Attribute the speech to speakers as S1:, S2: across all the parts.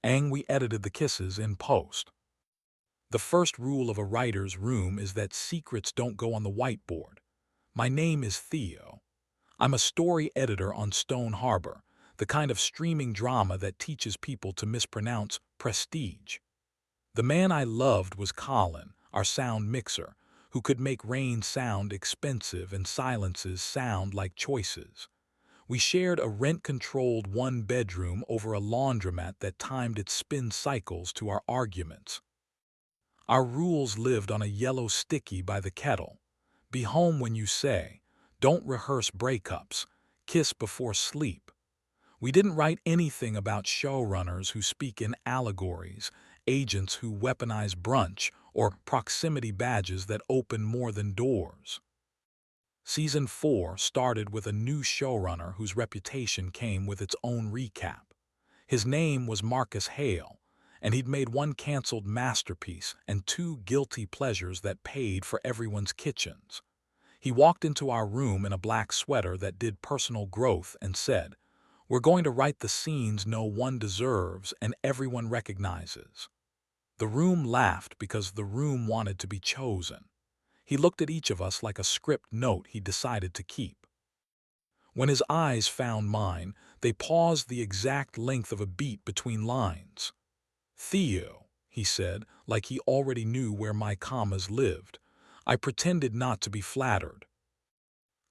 S1: and we edited the kisses in post. The first rule of a writer's room is that secrets don't go on the whiteboard. My name is Theo. I'm a story editor on Stone Harbor, the kind of streaming drama that teaches people to mispronounce prestige. The man I loved was Colin, our sound mixer, who could make rain sound expensive and silences sound like choices. We shared a rent-controlled one-bedroom over a laundromat that timed its spin cycles to our arguments. Our rules lived on a yellow sticky by the kettle. Be home when you say. Don't rehearse breakups. Kiss before sleep. We didn't write anything about showrunners who speak in allegories, agents who weaponize brunch, or proximity badges that open more than doors. Season 4 started with a new showrunner whose reputation came with its own recap. His name was Marcus Hale, and he'd made one canceled masterpiece and two guilty pleasures that paid for everyone's kitchens. He walked into our room in a black sweater that did personal growth and said, "We're going to write the scenes no one deserves and everyone recognizes." The room laughed because the room wanted to be chosen. He looked at each of us like a script note he decided to keep. When his eyes found mine, they paused the exact length of a beat between lines. "Theo," he said, like he already knew where my commas lived. I pretended not to be flattered.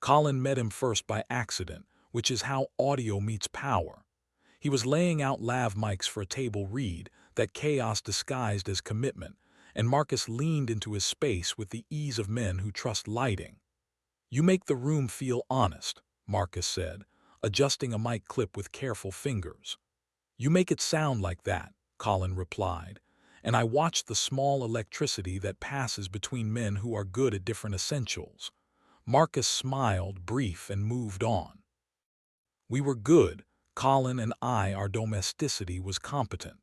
S1: Colin met him first by accident, which is how audio meets power. He was laying out lav mics for a table read, that chaos disguised as commitment, and Marcus leaned into his space with the ease of men who trust lighting. "You make the room feel honest," Marcus said, adjusting a mic clip with careful fingers. "You make it sound like that," Colin replied, and I watched the small electricity that passes between men who are good at different essentials. Marcus smiled, brief, and moved on. We were good, Colin and I. Our domesticity was competent.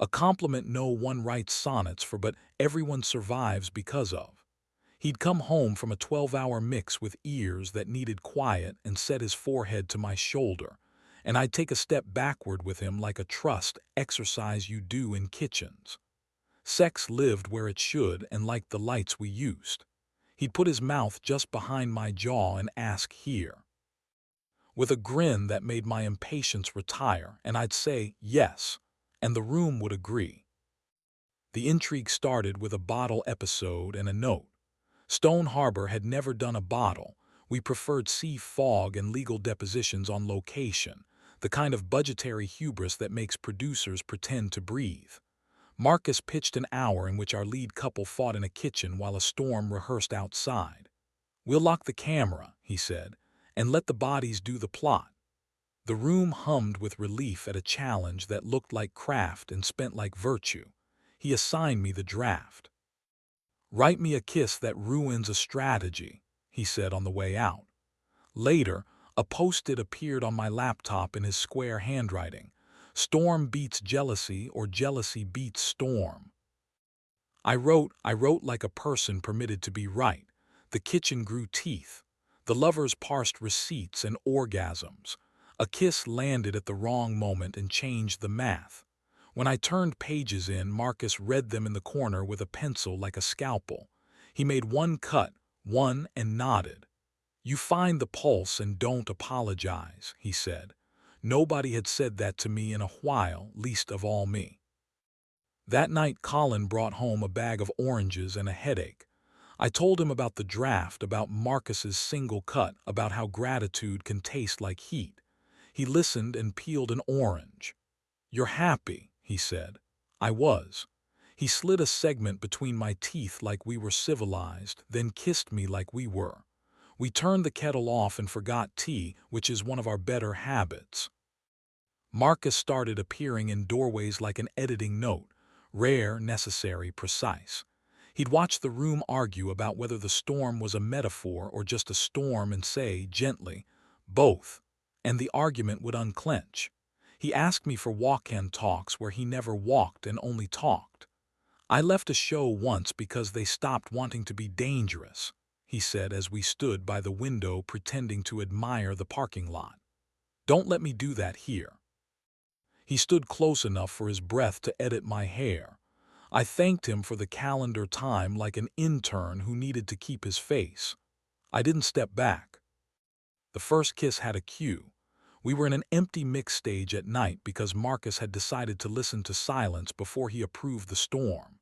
S1: A compliment no one writes sonnets for but everyone survives because of. He'd come home from a 12-hour mix with ears that needed quiet and set his forehead to my shoulder, and I'd take a step backward with him like a trust exercise you do in kitchens. Sex lived where it should and liked the lights we used. He'd put his mouth just behind my jaw and ask, "Here?" with a grin that made my impatience retire, and I'd say, "Yes," and the room would agree. The intrigue started with a bottle episode and a note. Stone Harbor had never done a bottle. We preferred sea fog and legal depositions on location, the kind of budgetary hubris that makes producers pretend to breathe. Marcus pitched an hour in which our lead couple fought in a kitchen while a storm rehearsed outside. "We'll lock the camera," he said, "and let the bodies do the plot." The room hummed with relief at a challenge that looked like craft and spent like virtue. He assigned me the draft. "Write me a kiss that ruins a strategy," he said on the way out. Later, a post-it appeared on my laptop in his square handwriting. "Storm beats jealousy or jealousy beats storm." I wrote like a person permitted to be right. The kitchen grew teeth. The lovers parsed receipts and orgasms. A kiss landed at the wrong moment and changed the math. When I turned pages in, Marcus read them in the corner with a pencil like a scalpel. He made one cut, one, and nodded. "You find the pulse and don't apologize," he said. Nobody had said that to me in a while, least of all me. That night Colin brought home a bag of oranges and a headache. I told him about the draft, about Marcus's single cut, about how gratitude can taste like heat. He listened and peeled an orange. "You're happy," he said. I was. He slid a segment between my teeth like we were civilized, then kissed me like we were. We turned the kettle off and forgot tea, which is one of our better habits. Marcus started appearing in doorways like an editing note, rare, necessary, precise. He'd watch the room argue about whether the storm was a metaphor or just a storm and say, gently, "Both," and the argument would unclench. He asked me for walk-in talks where he never walked and only talked. "I left a show once because they stopped wanting to be dangerous," he said as we stood by the window pretending to admire the parking lot. "Don't let me do that here." He stood close enough for his breath to edit my hair. I thanked him for the calendar time like an intern who needed to keep his face. I didn't step back. The first kiss had a cue. We were in an empty mix stage at night because Marcus had decided to listen to silence before he approved the storm.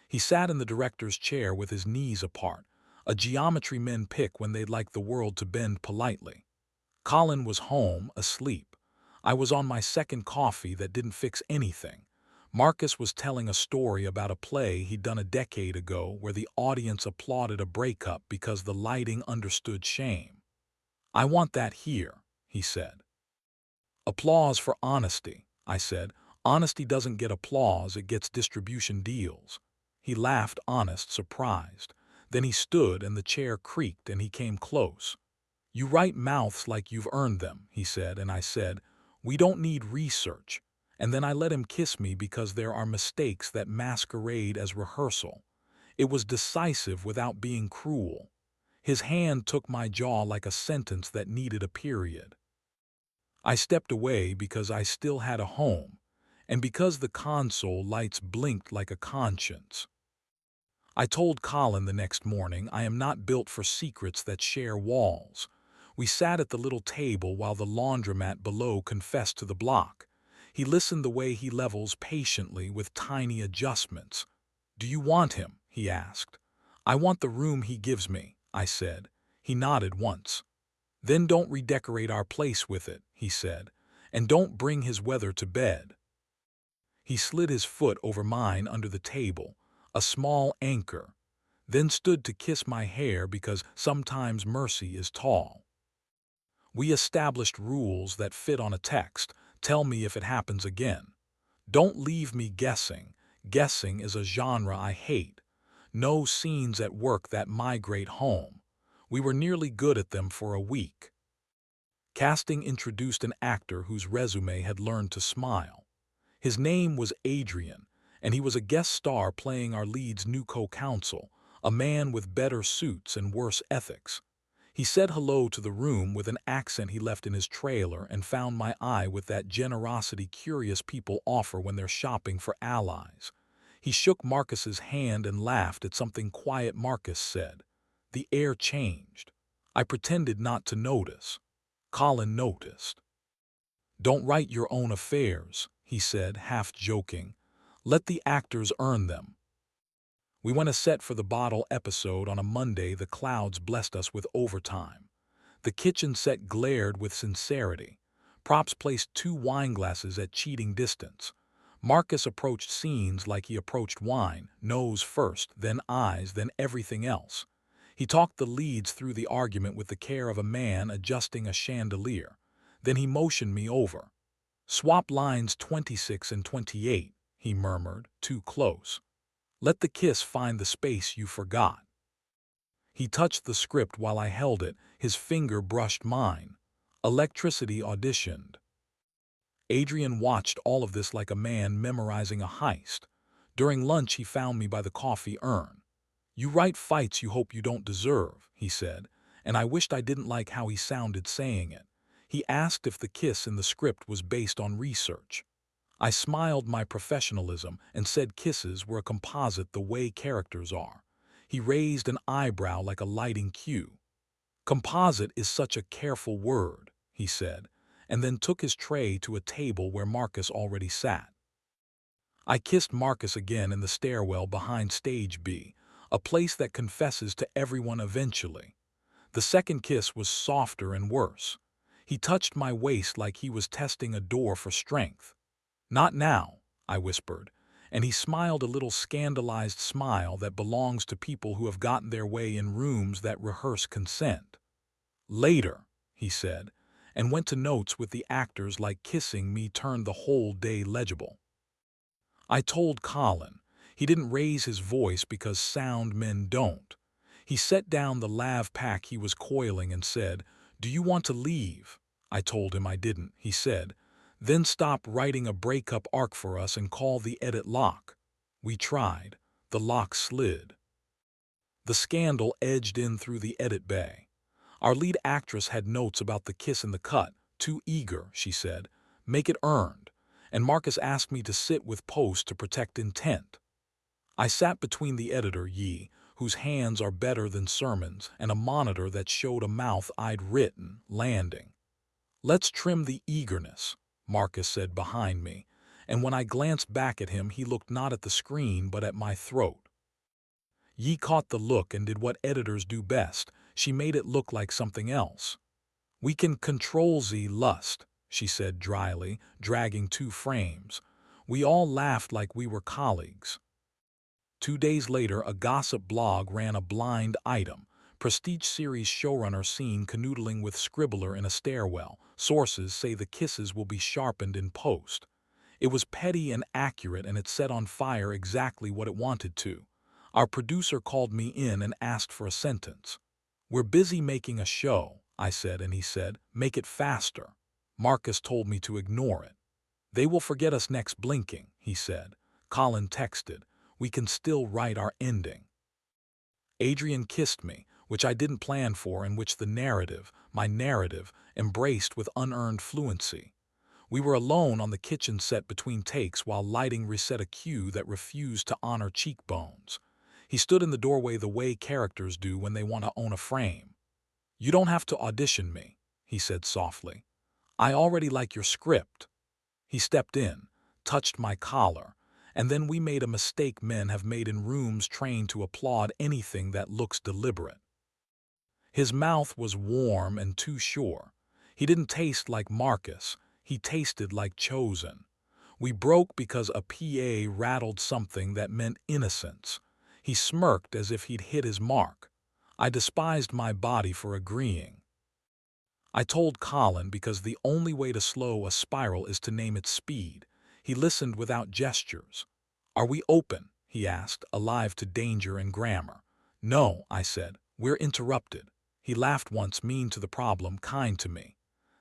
S1: He sat in the director's chair with his knees apart, a geometry men pick when they'd like the world to bend politely. Colin was home, asleep. I was on my second coffee that didn't fix anything. Marcus was telling a story about a play he'd done a decade ago where the audience applauded a breakup because the lighting understood shame. "I want that here," he said. "Applause for honesty," I said. "Honesty doesn't get applause, it gets distribution deals." He laughed, honest, surprised. Then he stood and the chair creaked and he came close. "You write mouths like you've earned them," he said, and I said, "We don't need research." And then I let him kiss me because there are mistakes that masquerade as rehearsal. It was decisive without being cruel. His hand took my jaw like a sentence that needed a period. I stepped away because I still had a home, and because the console lights blinked like a conscience. I told Colin the next morning, I am not built for secrets that share walls. We sat at the little table while the laundromat below confessed to the block. He listened the way he levels patiently with tiny adjustments. "Do you want him?" he asked. "I want the room he gives me," I said. He nodded once. "Then don't redecorate our place with it," he said, "and don't bring his weather to bed." He slid his foot over mine under the table, a small anchor, then stood to kiss my hair because sometimes mercy is tall. We established rules that fit on a text. "Tell me if it happens again." "Don't leave me guessing." Guessing is a genre I hate. No scenes at work that migrate home. We were nearly good at them for a week. Casting introduced an actor whose resume had learned to smile. His name was Adrian, and he was a guest star playing our lead's new co-counsel, a man with better suits and worse ethics. He said hello to the room with an accent he left in his trailer and found my eye with that generosity curious people offer when they're shopping for allies. He shook Marcus's hand and laughed at something quiet Marcus said. The air changed. I pretended not to notice. Colin noticed. "Don't write your own affairs," he said, half joking. "Let the actors earn them." We went a set for the bottle episode on a Monday. The clouds blessed us with overtime. The kitchen set glared with sincerity. Props placed 2 wineglasses at cheating distance. Marcus approached scenes like he approached wine, nose first, then eyes, then everything else. He talked the leads through the argument with the care of a man adjusting a chandelier. Then he motioned me over. "Swap lines 26 and 28, he murmured, too close. "Let the kiss find the space you forgot." He touched the script while I held it. His finger brushed mine. Electricity auditioned. Adrian watched all of this like a man memorizing a heist. During lunch he found me by the coffee urn. "You write fights you hope you don't deserve," he said, and I wished I didn't like how he sounded saying it. He asked if the kiss in the script was based on research. I smiled my professionalism and said kisses were a composite the way characters are. He raised an eyebrow like a lighting cue. "Composite is such a careful word," he said, and then took his tray to a table where Marcus already sat. I kissed Marcus again in the stairwell behind stage B, a place that confesses to everyone eventually. The second kiss was softer and worse. He touched my waist like he was testing a door for strength. "Not now," I whispered, and he smiled a little scandalized smile that belongs to people who have gotten their way in rooms that rehearse consent. "Later," he said, and went to notes with the actors like kissing me turned the whole day legible. I told Colin. He didn't raise his voice because sound men don't. He set down the lav pack he was coiling and said, "Do you want to leave?" I told him I didn't. He said, "Then stop writing a breakup arc for us and call the edit lock." We tried. The lock slid. The scandal edged in through the edit bay. Our lead actress had notes about the kiss in the cut. "Too eager," she said. "Make it earned." and Marcus asked me to sit with Post to protect intent. I sat between the editor, Yi, whose hands are better than sermons, and a monitor that showed a mouth I'd written, landing. "Let's trim the eagerness," Marcus said behind me, and when I glanced back at him he looked not at the screen but at my throat. Yi caught the look and did what editors do best. She made it look like something else. "We can control Z lust," she said dryly, dragging 2 frames. We all laughed like we were colleagues. 2 days later, a gossip blog ran a blind item. Prestige series showrunner seen canoodling with scribbler in a stairwell. Sources say the kisses will be sharpened in post. It was petty and accurate, and it set on fire exactly what it wanted to. Our producer called me in and asked for a sentence. "We're busy making a show," I said, and he said, "Make it faster." Marcus told me to ignore it. "They will forget us next blinking," he said. Colin texted, "We can still write our ending." Adrian kissed me, which I didn't plan for and which the narrative, my narrative, embraced with unearned fluency. We were alone on the kitchen set between takes while lighting reset a cue that refused to honor cheekbones. He stood in the doorway the way characters do when they want to own a frame. "You don't have to audition me," he said softly. "I already like your script." He stepped in, touched my collar, and then we made a mistake men have made in rooms trained to applaud anything that looks deliberate. His mouth was warm and too sure. He didn't taste like Marcus, he tasted like chosen. We broke because a PA rattled something that meant innocence. He smirked as if he'd hit his mark. I despised my body for agreeing. I told Colin because the only way to slow a spiral is to name its speed. He listened without gestures. "Are we open?" he asked, alive to danger and grammar. "No," I said. "We're interrupted." He laughed once, mean to the problem, kind to me.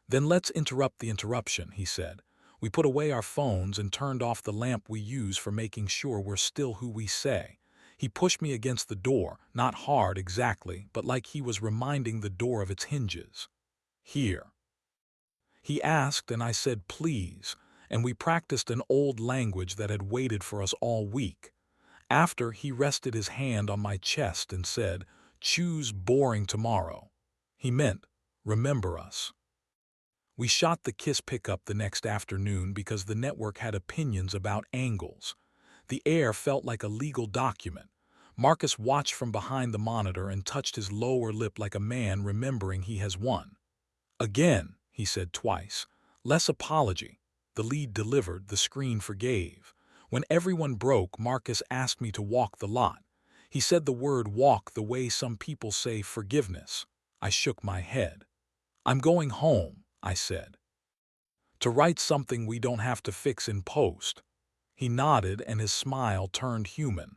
S1: "Then let's interrupt the interruption," he said. We put away our phones and turned off the lamp we use for making sure we're still who we say. He pushed me against the door, not hard exactly, but like he was reminding the door of its hinges. "Here." He asked, and I said, "Please," and we practiced an old language that had waited for us all week. After, he rested his hand on my chest and said, "Choose boring tomorrow." He meant, remember us. We shot the kiss pickup the next afternoon because the network had opinions about angles. The air felt like a legal document. Marcus watched from behind the monitor and touched his lower lip like a man remembering he has won. "Again," he said twice. "Less apology." The lead delivered, the screen forgave. When everyone broke, Marcus asked me to walk the lot. He said the word walk the way some people say forgiveness. I shook my head. "I'm going home," I said. "To write something we don't have to fix in post." He nodded and his smile turned human.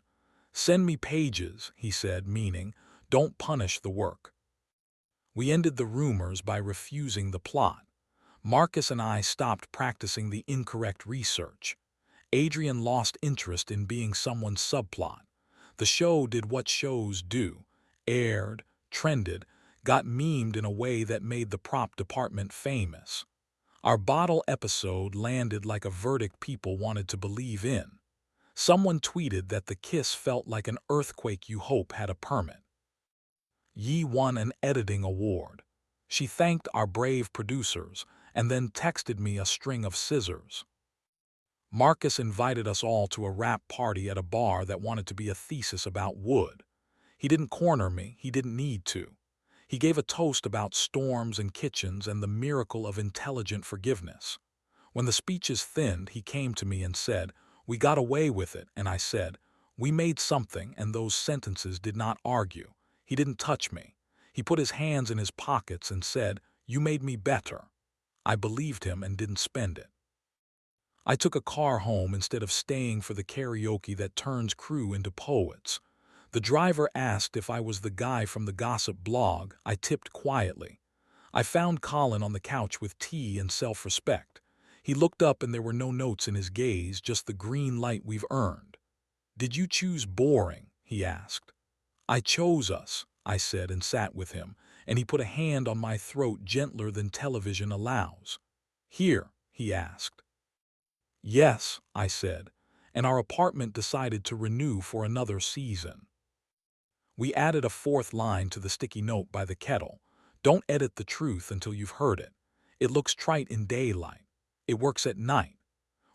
S1: "Send me pages," he said, meaning, "don't punish the work." We ended the rumors by refusing the plot. Marcus and I stopped practicing the incorrect research. Adrian lost interest in being someone's subplot. The show did what shows do: aired, trended, got memed in a way that made the prop department famous. Our bottle episode landed like a verdict people wanted to believe in. Someone tweeted that the kiss felt like an earthquake you hope had a permit. Yi won an editing award. She thanked our brave producers and then texted me a string of scissors. Marcus invited us all to a wrap party at a bar that wanted to be a thesis about wood. He didn't corner me, he didn't need to. He gave a toast about storms and kitchens and the miracle of intelligent forgiveness. When the speeches thinned, he came to me and said, "We got away with it," and I said, "We made something," and those sentences did not argue. He didn't touch me. He put his hands in his pockets and said, "You made me better." I believed him and didn't spend it. I took a car home instead of staying for the karaoke that turns crew into poets. The driver asked if I was the guy from the gossip blog. I tipped quietly. I found Colin on the couch with tea and self-respect. He looked up and there were no notes in his gaze, just the green light we've earned. "Did you choose boring?" he asked. "I chose us," I said, and sat with him, and he put a hand on my throat gentler than television allows. "Here," he asked. Yes, I said, and our apartment decided to renew for another season. We added a fourth line to the sticky note by the kettle. Don't edit the truth until you've heard it. It looks trite in daylight. It works at night.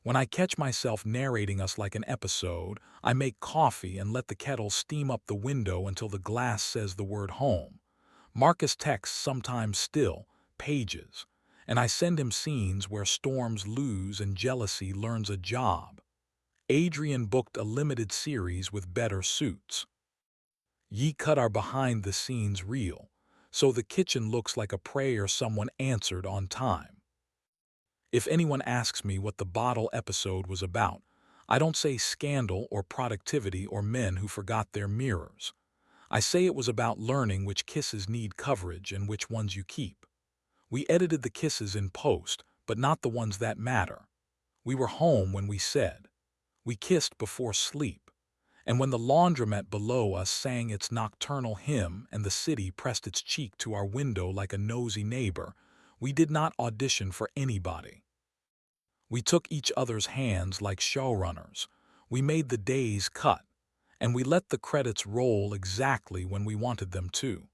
S1: When I catch myself narrating us like an episode, I make coffee and let the kettle steam up the window until the glass says the word home. Marcus texts sometimes still, pages, and I send him scenes where storms lose and jealousy learns a job. Adrian booked a limited series with better suits. Ye cut our behind-the-scenes reel, so the kitchen looks like a prayer someone answered on time. If anyone asks me what the bottle episode was about, I don't say scandal or productivity or men who forgot their mirrors. I say it was about learning which kisses need coverage and which ones you keep. We edited the kisses in post, but not the ones that matter. We were home when we said. We kissed before sleep. And when the laundromat below us sang its nocturnal hymn and the city pressed its cheek to our window like a nosy neighbor, we did not audition for anybody. We took each other's hands like showrunners. We made the days cut, and we let the credits roll exactly when we wanted them to.